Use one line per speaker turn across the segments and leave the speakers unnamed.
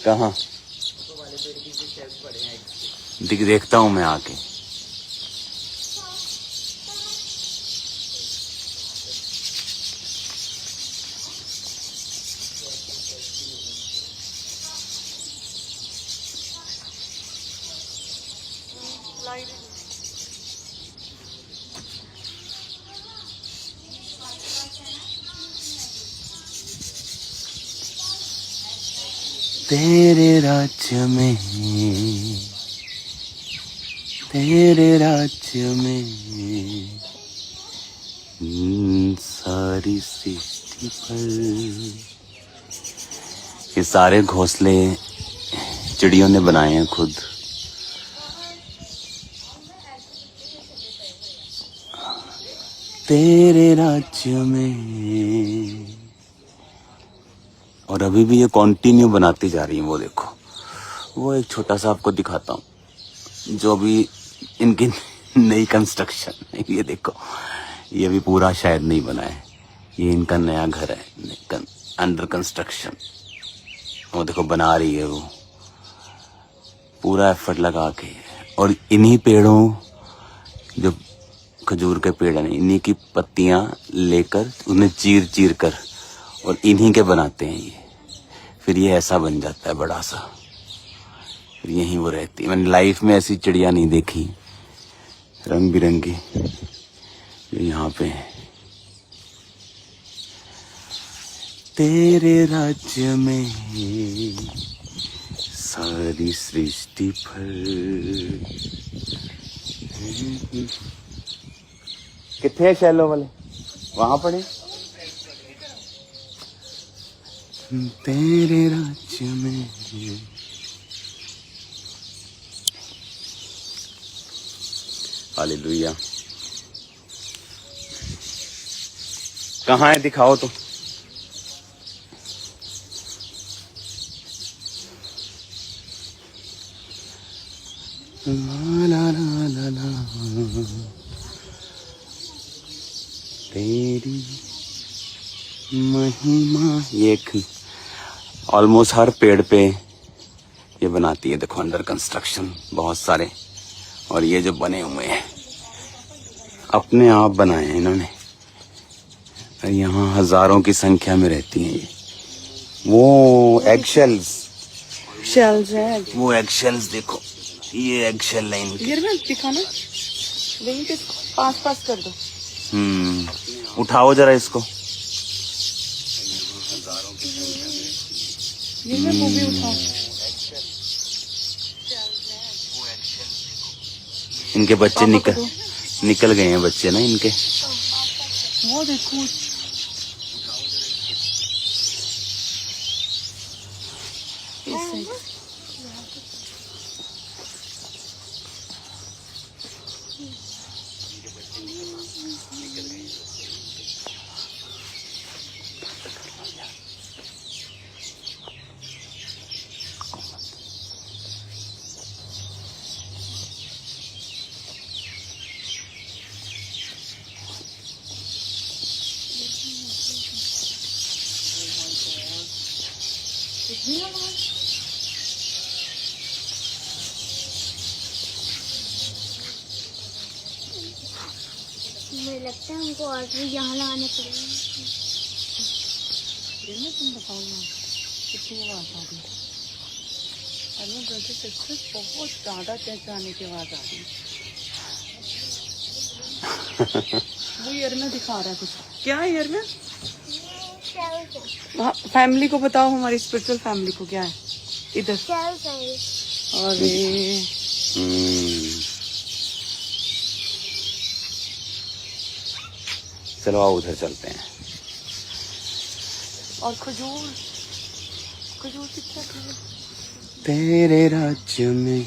कहाँ देखता हूँ मैं आके। तेरे राज्य में, तेरे राज्य में सारी सृष्टि पर। ये सारे घोंसले चिड़ियों ने बनाए हैं खुद। तेरे राज्य में। और अभी भी ये कंटिन्यू बनाती जा रही है। वो देखो, वो एक छोटा सा आपको दिखाता हूँ जो भी इनकी नई कंस्ट्रक्शन है। ये देखो, ये भी पूरा शायद नहीं बना है। ये इनका नया घर है, अंडर कंस्ट्रक्शन। वो देखो बना रही है वो, पूरा एफर्ट लगा के। और इन्हीं पेड़ों, जो खजूर के पेड़ हैं, इन्हीं की पत्तियां लेकर उन्हें चीर चीर कर और इन्हीं के बनाते हैं ये। फिर ये ऐसा बन जाता है बड़ा सा, फिर यहीं वो रहती है। मैंने लाइफ में ऐसी चिड़िया नहीं देखी रंग बिरंगी जो यहाँ पे है। तेरे राज्य में सारी सृष्टि पर। कितने हैं शैलो वाले? वहां पड़े। तेरे राज्य में। हालेलुया। कहाँ है, दिखाओ तो। ला ला ला ला ला, तेरी महिमा। ये ऑलमोस्ट हर पेड़ पे ये बनाती है। देखो अंडर कंस्ट्रक्शन बहुत सारे। और ये जो बने हुए हैं अपने आप बनाए हैं इन्होंने। यहाँ हजारों की संख्या में रहती हैं ये। वो एग शेल्स
है।
वो एग शेल्स देखो, ये एग शेल है इनके।
दिखाना, वहीं पे पास कर दो।
उठाओ जरा इसको।
वो भी उठाओ।
इनके बच्चे निकल गए हैं बच्चे ना इनके।
वो देखो,
मुझे लगता है हमको आज भी यहाँ लगाने पड़ेंगे।
तुम बताओ ना कितनी आवाज आ रही है। बहुत ज्यादा चहचहाने की आवाज आ रही है। वो ईयर में दिखा रहा है कुछ। क्या है ईयर में? फैमिली को बताओ, हमारी स्पिरिचुअल फैमिली को क्या है इधर। अरे
चलो आओ उधर चलते हैं।
और खजूर कितना खजूर।
तेरे राज्य में।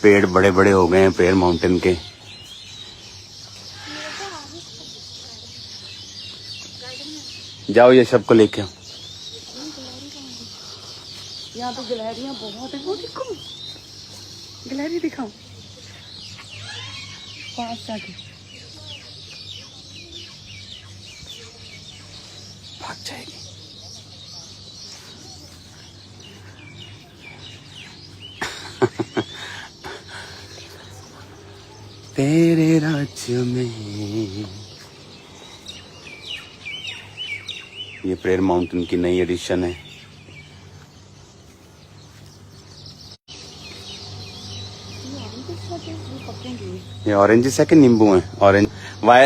पेड़ बड़े बड़े हो गए हैं, पेड़ माउंटेन के। जाओ ये सबको लेके आओ।
यहाँ तो गिलहरियाँ बहुत है। वो देखो गिलहरी, दिखाओ पास जाके।
तेरे राज्य में। ये प्रेयर माउंटेन की नई एडिशन है। ये ऑरेंज है कि नींबू है? ऑरेंज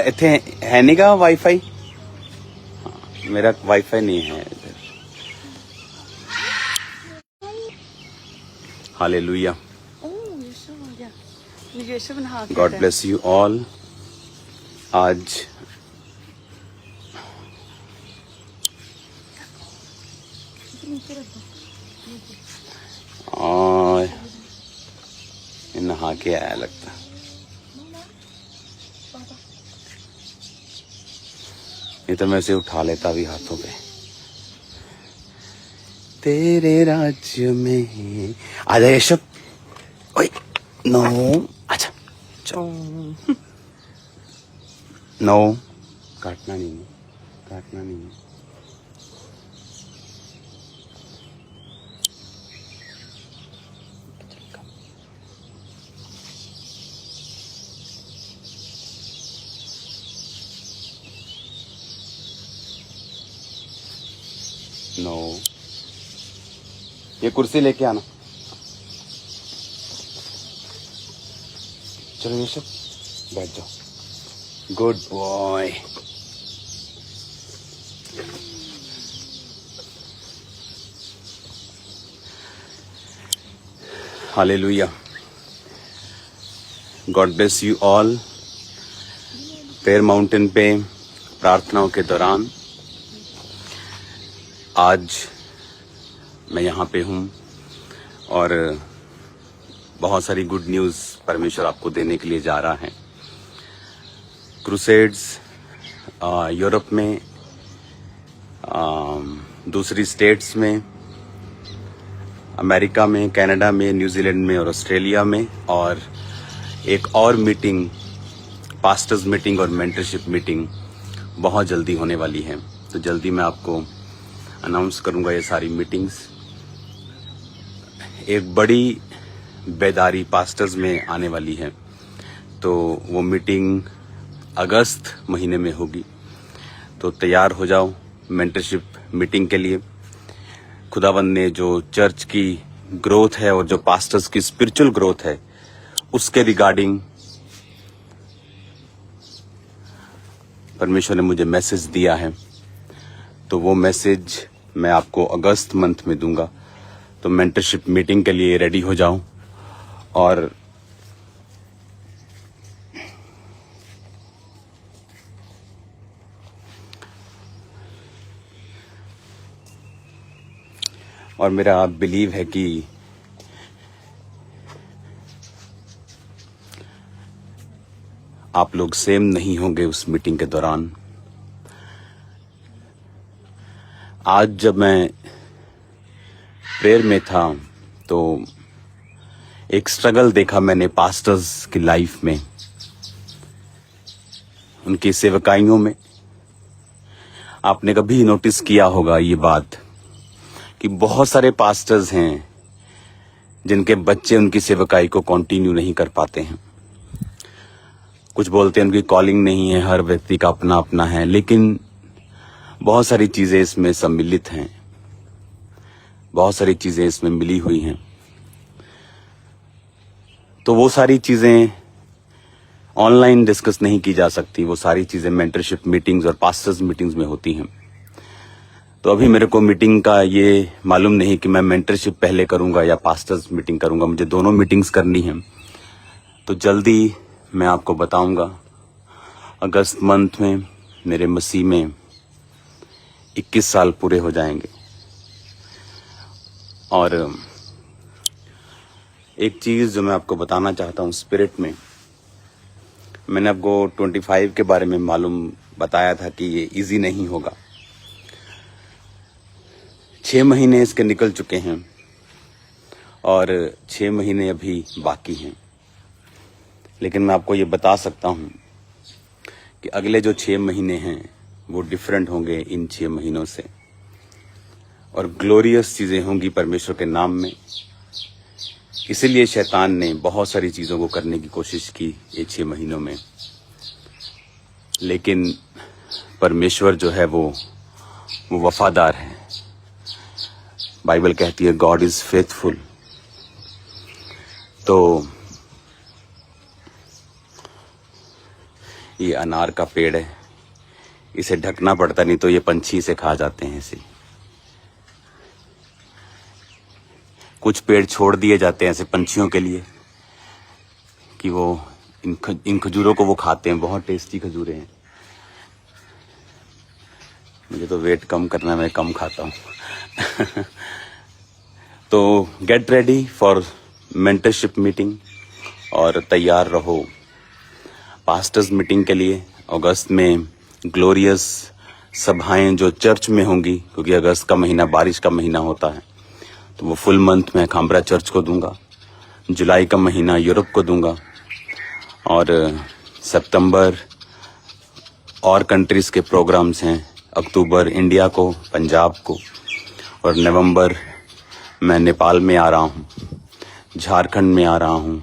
इथे है नहीं का वाईफाई? मेरा वाईफाई नहीं है इधर। Hallelujah. God bless you all. आज नहा के आया लगता। ये तो मैं इसे उठा लेता भी हाथों पे। तेरे राज्य में आजा यशब। ओए नो आजा नो काटना नहीं है, काटना नहीं है। नो ये कुर्सी लेके आना। चलो ये सब बैठ जाओ। Good boy. Hallelujah. God bless you all. Prayer mountain पे प्रार्थनाओं के दौरान आज मैं यहाँ पे हूँ और बहुत सारी गुड न्यूज़ परमेश्वर आपको देने के लिए जा रहा है। क्रूसेड्स यूरोप में, दूसरी स्टेट्स में, अमेरिका में, कनाडा में, न्यूजीलैंड में और ऑस्ट्रेलिया में, और एक और मीटिंग, पास्टर्स मीटिंग और मेंटरशिप मीटिंग बहुत जल्दी होने वाली है। तो जल्दी मैं आपको अनाउंस करूंगा ये सारी मीटिंग्स। एक बड़ी बेदारी पास्टर्स में आने वाली है, तो वो मीटिंग अगस्त महीने में होगी। तो तैयार हो जाओ मेंटरशिप मीटिंग के लिए। खुदावंद ने जो चर्च की ग्रोथ है और जो पास्टर्स की स्पिरिचुअल ग्रोथ है उसके रिगार्डिंग परमेश्वर ने मुझे मैसेज दिया है। तो वो मैसेज मैं आपको अगस्त मंथ में दूंगा। तो मेंटरशिप मीटिंग के लिए रेडी हो जाओ। और मेरा बिलीव है कि आप लोग सेम नहीं होंगे उस मीटिंग के दौरान। आज जब मैं प्रेयर में था तो एक स्ट्रगल देखा मैंने पास्टर्स की लाइफ में, उनकी सेवकाइयों में। आपने कभी नोटिस किया होगा ये बात कि बहुत सारे पास्टर्स हैं जिनके बच्चे उनकी सेवकाई को कंटिन्यू नहीं कर पाते हैं। कुछ बोलते हैं उनकी कॉलिंग नहीं है, हर व्यक्ति का अपना अपना है, लेकिन बहुत सारी चीजें इसमें सम्मिलित हैं, बहुत सारी चीजें इसमें मिली हुई हैं। तो वो सारी चीजें ऑनलाइन डिस्कस नहीं की जा सकती, वो सारी चीजें मेंटरशिप मीटिंग्स और पास्टर्स मीटिंग्स में होती हैं। तो अभी मेरे को मीटिंग का ये मालूम नहीं कि मैं मेंटरशिप पहले करूंगा या पास्टर्स मीटिंग करूंगा, मुझे दोनों मीटिंग्स करनी है। तो जल्दी मैं आपको बताऊंगा। अगस्त मंथ में मेरे मसीह में 21 साल पूरे हो जाएंगे। और एक चीज जो मैं आपको बताना चाहता हूँ स्पिरिट में, मैंने आपको 25 के बारे में मालूम बताया था कि ये इजी नहीं होगा। 6 महीने इसके निकल चुके हैं और 6 महीने अभी बाकी हैं। लेकिन मैं आपको ये बता सकता हूँ कि अगले जो 6 महीने हैं वो डिफरेंट होंगे इन 6 महीनों से, और ग्लोरियस चीजें होंगी परमेश्वर के नाम में। इसीलिए शैतान ने बहुत सारी चीज़ों को करने की कोशिश की ये 6 महीनों में, लेकिन परमेश्वर जो है वो वफादार है। बाइबल कहती है गॉड इज फेथफुल। तो ये अनार का पेड़ है, इसे ढकना पड़ता, नहीं तो ये पंछी से खा जाते हैं इसे। कुछ पेड़ छोड़ दिए जाते हैं ऐसे पंछियों के लिए कि वो इन खजूरों को वो खाते हैं। बहुत टेस्टी खजूरें हैं। मुझे तो वेट कम करना है, मैं कम खाता हूँ। तो get ready for mentorship meeting और तैयार रहो पास्टर्स मीटिंग के लिए। अगस्त में ग्लोरियस सभाएं जो चर्च में होंगी, क्योंकि अगस्त का महीना बारिश का महीना होता है, तो वो फुल मंथ में खाम्बरा चर्च को दूंगा। जुलाई का महीना यूरोप को दूंगा और सितंबर और कंट्रीज के प्रोग्राम्स हैं। अक्टूबर इंडिया को, पंजाब को, और नवंबर मैं नेपाल में आ रहा हूँ, झारखंड में आ रहा हूँ,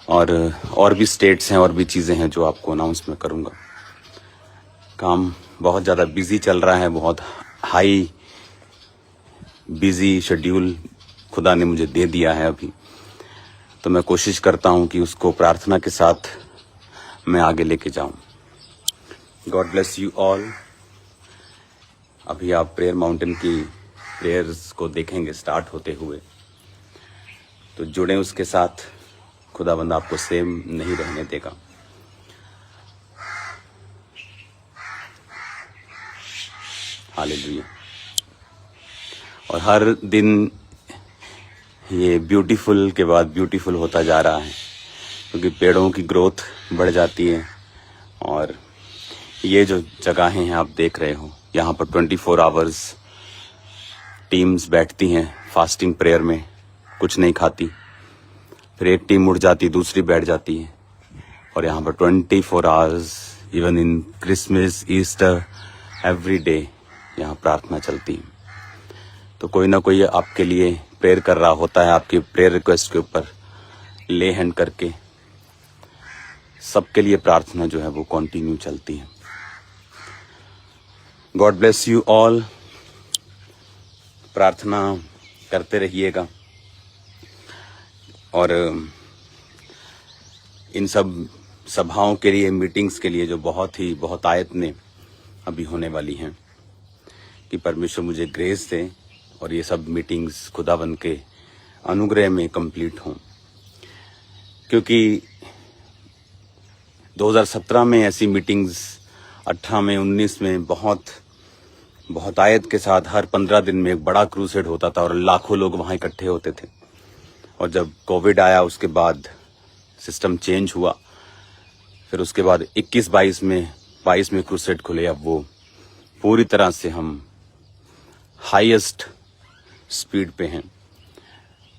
और भी स्टेट्स हैं और भी चीज़ें हैं जो आपको अनाउंस मैं करूँगा। काम बहुत ज़्यादा बिजी चल रहा है, बहुत हाई बिजी शेड्यूल खुदा ने मुझे दे दिया है अभी। तो मैं कोशिश करता हूँ कि उसको प्रार्थना के साथ मैं आगे लेके जाऊँ। God bless you all. अभी आप प्रेयर माउंटेन की प्रेयर्स को देखेंगे स्टार्ट होते हुए, तो जुड़े उसके साथ। खुदाबंद आपको सेम नहीं रहने देगा। हालेलुया। और हर दिन ये ब्यूटीफुल के बाद ब्यूटीफुल होता जा रहा है, क्योंकि पेड़ों की ग्रोथ बढ़ जाती है। और ये जो जगहें हैं आप देख रहे हो, यहाँ पर 24 आवर्स टीम्स बैठती हैं फास्टिंग प्रेयर में, कुछ नहीं खाती। फिर एक टीम उठ जाती, दूसरी बैठ जाती है, और यहाँ पर 24 hours, even in Christmas, Easter, every day यहाँ प्रार्थना चलती है। तो कोई ना कोई आपके लिए प्रेयर कर रहा होता है, आपकी प्रेयर रिक्वेस्ट के ऊपर ले हैंड करके। सबके लिए प्रार्थना जो है वो कंटिन्यू चलती है। God bless you all. प्रार्थना करते रहिएगा। और इन सब सभाओं के लिए, मीटिंग्स के लिए जो बहुत आयत ने अभी होने वाली हैं, कि परमेश्वर मुझे ग्रेस दे और ये सब मीटिंग्स खुदाबंद के अनुग्रह में कंप्लीट हों। क्योंकि 2017 में ऐसी मीटिंग्स, 18 में, 19 में बहुत आयत के साथ हर 15 दिन में एक बड़ा क्रूसेड होता था और लाखों लोग वहाँ इकट्ठे होते थे। और जब कोविड आया उसके बाद सिस्टम चेंज हुआ। फिर उसके बाद 22 में क्रूसेड खुले। अब वो पूरी तरह से हम हाईएस्ट स्पीड पे हैं।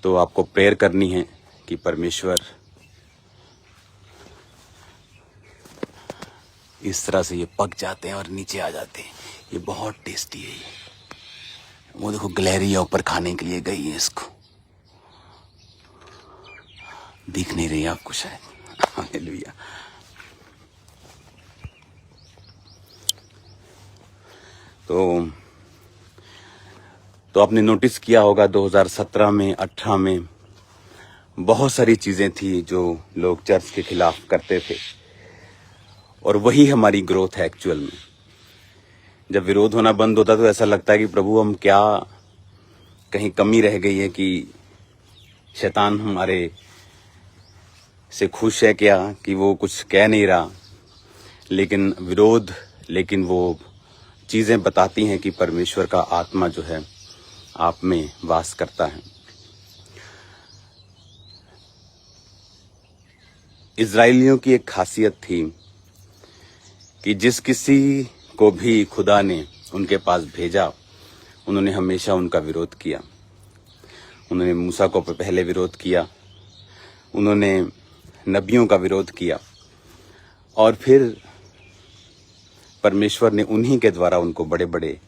तो आपको प्रेयर करनी है कि परमेश्वर इस तरह से ये पक जाते हैं और नीचे आ जाते हैं। ये बहुत टेस्टी है। ये वो देखो गिलहरियां ऊपर खाने के लिए गई है, इसको दिख नहीं रही आपको शायद। हालेलुया। तो आपने नोटिस किया होगा 2017 में, 18 में बहुत सारी चीजें थी जो लोग चर्च के खिलाफ करते थे, और वही हमारी ग्रोथ है एक्चुअल में। जब विरोध होना बंद होता तो ऐसा लगता है कि प्रभु हम क्या, कहीं कमी रह गई है कि शैतान हमारे से खुश है क्या, कि वो कुछ कह नहीं रहा। लेकिन वो चीजें बताती हैं कि परमेश्वर का आत्मा जो है आप में वास करता है। इजराइलियों की एक खासियत थी कि जिस किसी को भी खुदा ने उनके पास भेजा, उन्होंने हमेशा उनका विरोध किया। उन्होंने मूसा को पहले विरोध किया, उन्होंने नबियों का विरोध किया, और फिर परमेश्वर ने उन्हीं के द्वारा उनको बड़े बड़े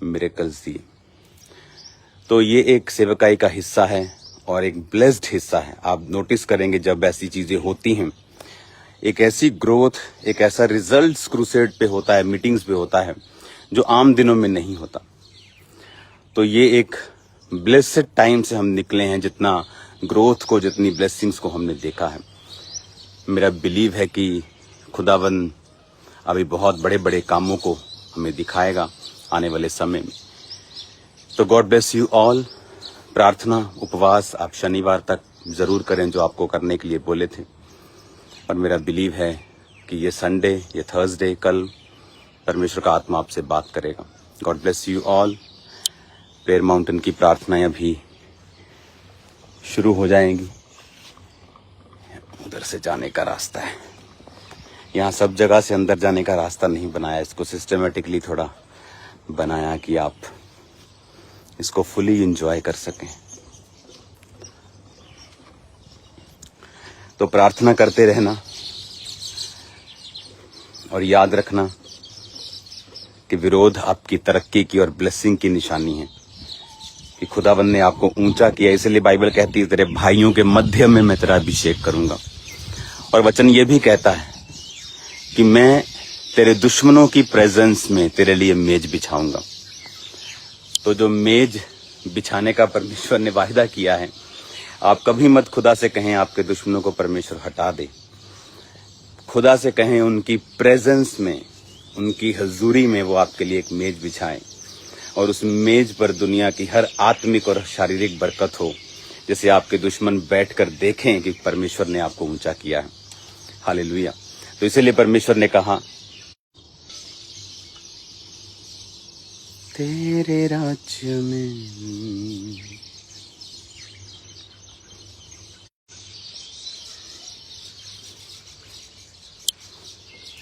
मिरेकल्स दिए। तो ये एक सेवकाई का हिस्सा है, और एक ब्लेस्ड हिस्सा है। आप नोटिस करेंगे जब ऐसी चीजें होती हैं, एक ऐसी ग्रोथ, एक ऐसा रिजल्ट्स क्रूसेड पे होता है, मीटिंग्स पे होता है, जो आम दिनों में नहीं होता। तो ये एक ब्लेस्ड टाइम से हम निकले हैं, जितना ग्रोथ को, जितनी ब्लेसिंग्स को हमने देखा है। मेरा बिलीव है कि खुदावन अभी बहुत बड़े बड़े कामों को हमें दिखाएगा आने वाले समय में। तो गॉड ब्लेस यू ऑल। प्रार्थना, उपवास आप शनिवार तक जरूर करें जो आपको करने के लिए बोले थे। और मेरा बिलीव है कि ये संडे, ये थर्सडे, कल परमेश्वर का आत्मा आपसे बात करेगा। God bless you all. Prayer mountain की प्रार्थनाएं अभी शुरू हो जाएंगी। उधर से जाने का रास्ता है, यहाँ सब जगह से अंदर जाने का रास्ता नहीं बनाया, इसको सिस्टमेटिकली थोड़ा बनाया कि आप इसको फुली एंजॉय कर सकें। तो प्रार्थना करते रहना और याद रखना कि विरोध आपकी तरक्की की और ब्लेसिंग की निशानी है, कि खुदावंद ने आपको ऊंचा किया। इसलिए बाइबल कहती है तेरे भाइयों के मध्य में मैं तेरा अभिषेक करूंगा। और वचन ये भी कहता है कि मैं तेरे दुश्मनों की प्रेजेंस में तेरे लिए मेज बिछाऊंगा। तो जो मेज बिछाने का परमेश्वर ने वायदा किया है, आप कभी मत खुदा से कहें आपके दुश्मनों को परमेश्वर हटा दे। खुदा से कहें उनकी प्रेजेंस में, उनकी हजूरी में वो आपके लिए एक मेज बिछाएं, और उस मेज पर दुनिया की हर आत्मिक और शारीरिक बरकत हो, जिसे आपके दुश्मन बैठकर देखें कि परमेश्वर ने आपको ऊंचा किया है। हालेलुया। तो इसलिए परमेश्वर ने कहा, तेरे राज्य में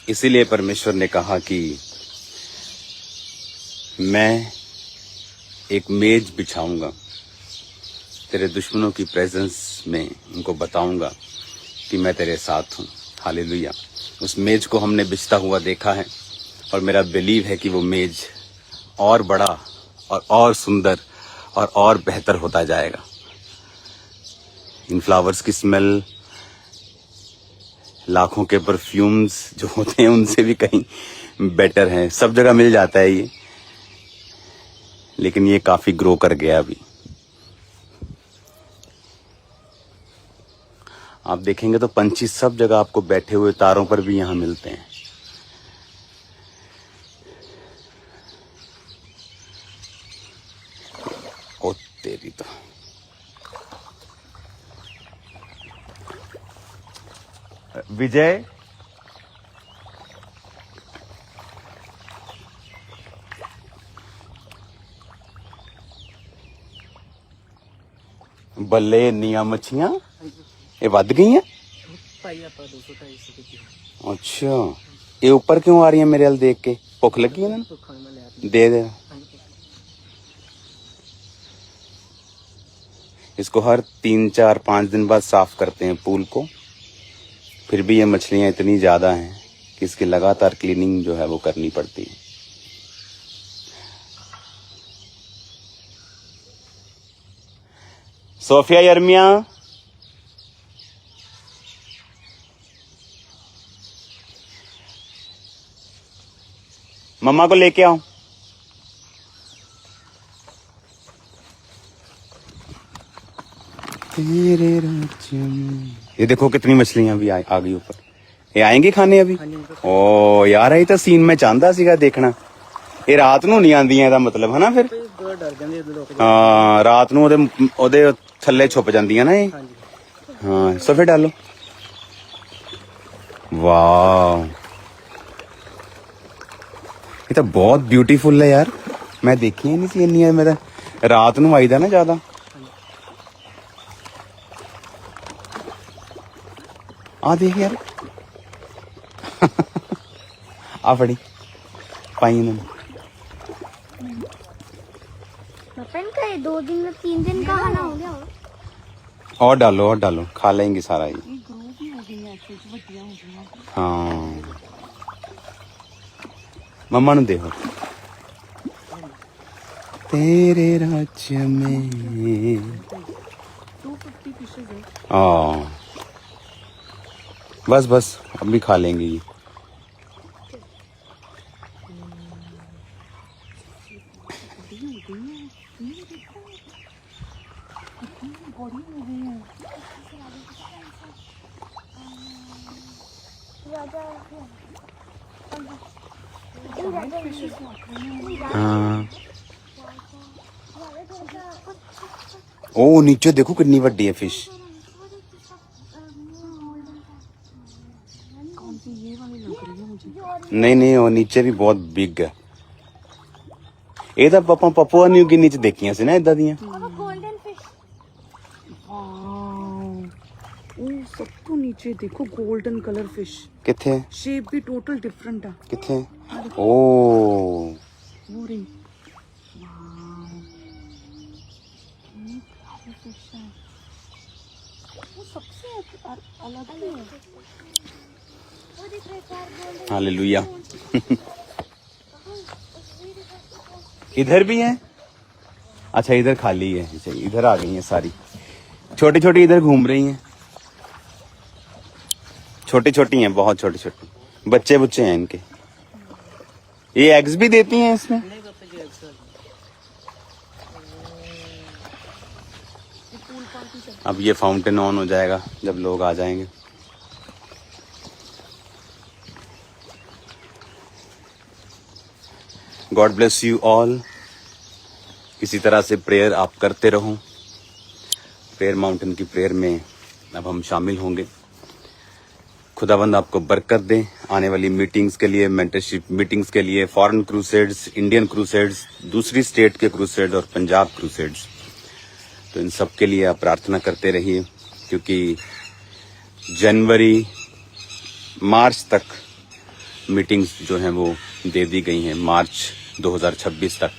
इसीलिए परमेश्वर ने कहा कि मैं एक मेज बिछाऊंगा तेरे दुश्मनों की प्रेजेंस में, उनको बताऊंगा कि मैं तेरे साथ हूं। हालेलुया। उस मेज को हमने बिछता हुआ देखा है, और मेरा बिलीव है कि वो मेज और बड़ा और सुंदर और बेहतर होता जाएगा। इन फ्लावर्स की स्मेल लाखों के परफ्यूम्स जो होते हैं उनसे भी कहीं बेटर है। सब जगह मिल जाता है ये, लेकिन ये काफी ग्रो कर गया अभी। आप देखेंगे तो पंछी सब जगह आपको बैठे हुए तारों पर भी यहां मिलते हैं। ओ तेरी तो विजय, ਬੱਲੇ ਇੰਨੀਆਂ ਮੱਛੀਆਂ ਇਹ ਵੱਧ ਗਈਆਂ। अच्छा, ये ऊपर क्यों आ रही है मेरे वाल देख के? भुख लगी है ना, दे इसको हर 3, 4, 5 दिन बाद साफ करते हैं पूल को। फिर भी ये मछलियां इतनी ज्यादा हैं कि इसकी लगातार क्लीनिंग जो है वो करनी पड़ती है। सोफिया, यर्मिया, मम्मा को लेके आओ। तेरे राज्य में ये देखो कितनी मछलियां भी आ गई ऊपर। ये आएंगी खाने अभी। ओ यार, ये तो सीन मैं चाहता सीगा देखना। ये रात ਨੂੰ ਨਹੀਂ ਆਂਦੀਆਂ, ਇਹਦਾ ਮਤਲਬ ਹੈ ਨਾ। ਫਿਰ ਹਾਂ, ਰਾਤ ਨੂੰ ਉਹਦੇ ਥੱਲੇ ਛੁਪ ਜਾਂਦੀਆਂ ਨਾ ਇਹ। ਹਾਂ, ਸਫੇ डालो। वाह, ये तो बहुत ब्यूटीफुल है यार। मैं देखी ही नहीं सी इन्नी। मैं रात ਨੂੰ ਆਈਦਾ ਨਾ ज्यादा। आ देख यार आ फड़ी पाई इन्होंने।
मटन का 2 दिन में 3 दिन का खाना हो गया।
और डालो, खा लेंगे सारा ये। हाँ, मम्मा नु देखो। तेरे राज्य में
फिशेज है।
हाँ बस बस अब भी खा लेंगे ये। हाँ ओ नीचे देखो कितनी बड़ी है फिश।
कौन सी ये वाली लग रही है मुझे।
नहीं नहीं वो नीचे भी बहुत बिग है। ਇਹ ਤਾਂ ਆਪਾਂ ਪਪੂਆ ਨਿਊ ਗਿਨੀ ਚ ਦੇਖੀਆਂ ਸੀ ਨਾ ਇਦਾਂ ਦੀਆਂ।
गोल्डन फिश
ओ सब तो नीचे देखो गोल्डन कलर फिश।
ਕਿੱਥੇ
शेप भी टोटल डिफरेंट है।
किथे ओ
वो रही वाव ये काफी फिश है। वो सबसे अलग ही है।
वो दिख रहा है चार गोल्डन
हालेलुया। इधर भी है। अच्छा इधर खाली है। अच्छा, इधर आ गई हैं सारी छोटी छोटी इधर घूम रही हैं। छोटी छोटी हैं बहुत छोटी छोटी बच्चे बुच्चे हैं इनके। ये एग्स भी देती हैं इसमें। अब ये फाउंटेन ऑन हो जाएगा जब लोग आ जाएंगे। God bless you all. इसी तरह से प्रेयर आप करते रहो। प्रेयर माउंटेन की प्रेयर में अब हम शामिल होंगे। खुदावंद आपको बरकत दे आने वाली मीटिंग्स के लिए, मेंटरशिप मीटिंग्स के लिए, फॉरेन क्रूसेड्स, इंडियन क्रूसेड्स, दूसरी स्टेट के क्रूसेड्स और पंजाब क्रूसेड्स। तो इन सब के लिए आप प्रार्थना करते रहिए क्योंकि जनवरी मार्च तक मीटिंग्स जो हैं वो दे दी गई हैं, मार्च 2026 तक।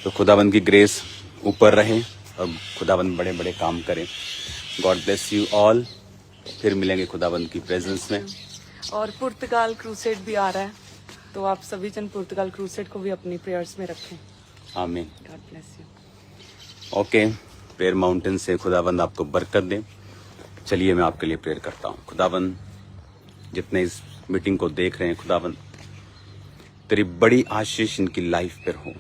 तो खुदावंद की ग्रेस ऊपर रहे और खुदावंद बड़े बड़े काम करें। God bless you all. फिर मिलेंगे खुदावंद की प्रेजेंस में।
और पुर्तगाल क्रूसेड भी आ रहा है तो आप सभी जन पुर्तगाल क्रूसेड को भी अपनी प्रेयर्स में रखें।
आमीन।
God bless you.
Okay prayer mountain से खुदावंद आपको बरकत दे। चलिए मैं आपके लिए प्रेयर करता हूँ। खुदावंद जितने इस मीटिंग को देख रहे हैं खुदावंद तेरी बड़ी आशीष इनकी लाइफ पर हो।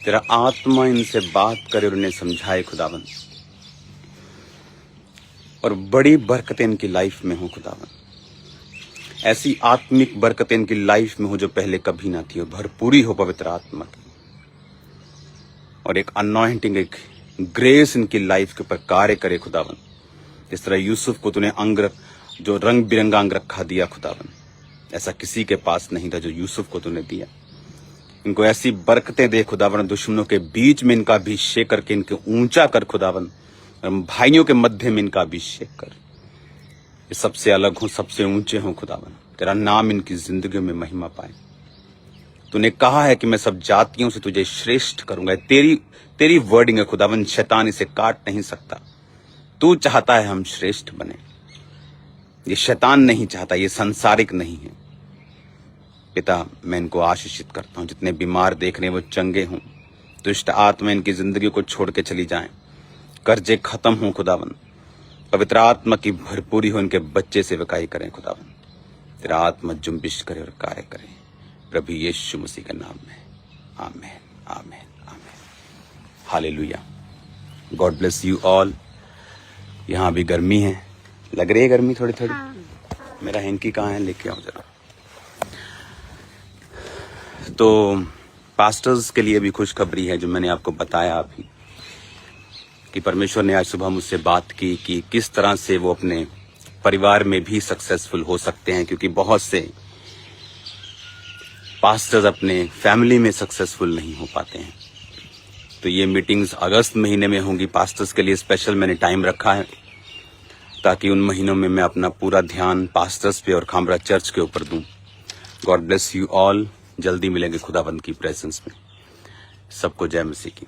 तेरा आत्मा इनसे बात करे और उन्हें समझाए खुदावंद। और बड़ी बरकतें इनकी लाइफ में हो खुदावंद। ऐसी आत्मिक बरकतें इनकी लाइफ में हो जो पहले कभी ना थी और भरपूरी हो पवित्र आत्मा की। और एक अनॉइंटिंग, एक ग्रेस इनकी लाइफ के ऊपर कार्य करे खुदावंद। जिस तरह यूसुफ को तूने अंग जो रंग बिरंगा अंग रखा दिया खुदावंद, ऐसा किसी के पास नहीं था जो यूसुफ को तूने दिया। इनको ऐसी बरकतें दे खुदावंद। दुश्मनों के बीच में इनका अभिषेक करके इनके ऊंचा कर खुदावंद। भाइयों के मध्य में इनका अभिषेक कर। ये सबसे अलग हो, सबसे ऊंचे हो खुदावंद। तेरा नाम इनकी जिंदगी में महिमा पाए। तूने कहा है कि मैं सब जातियों से तुझे श्रेष्ठ करूंगा। तेरी वर्डिंग है खुदावंद। शैतान इसे काट नहीं सकता। तू चाहता है हम श्रेष्ठ बने। ये शैतान नहीं चाहता, ये संसारिक नहीं है। पिता मैं इनको आशीषित करता हूं। जितने बीमार देख रहे हैं वो चंगे हों। दुष्ट आत्मा इनकी जिंदगी को छोड़ के चली जाएं। कर्जे खत्म हों खुदावंद। पवित्र आत्मा की भरपूरी हो। इनके बच्चे सेवकाई करें खुदावंद। तेरा आत्मा जुम्बिश करे और कार्य करे प्रभु यीशु मसीह के नाम में। आमीन आमीन आमीन। Hallelujah. God bless you all. यहाँ भी गर्मी है, लग रही है गर्मी थोड़ी थोड़ी। मेरा हैंकी कहाँ है, लेके आओ जरा। तो पास्टर्स के लिए भी खुशखबरी है जो मैंने आपको बताया अभी कि परमेश्वर ने आज सुबह मुझसे बात की कि किस तरह से वो अपने परिवार में भी सक्सेसफुल हो सकते हैं। क्योंकि बहुत से पास्टर्स अपने फैमिली में सक्सेसफुल नहीं हो पाते हैं। तो ये मीटिंग्स अगस्त महीने में होंगी। पास्टर्स के लिए स्पेशल मैंने टाइम रखा है ताकि उन महीनों में मैं अपना पूरा ध्यान पास्टर्स पे और खामरा चर्च के ऊपर दूं। God bless you all. जल्दी मिलेंगे खुदाबंद की प्रेजेंस में। सबको जय मसीह की।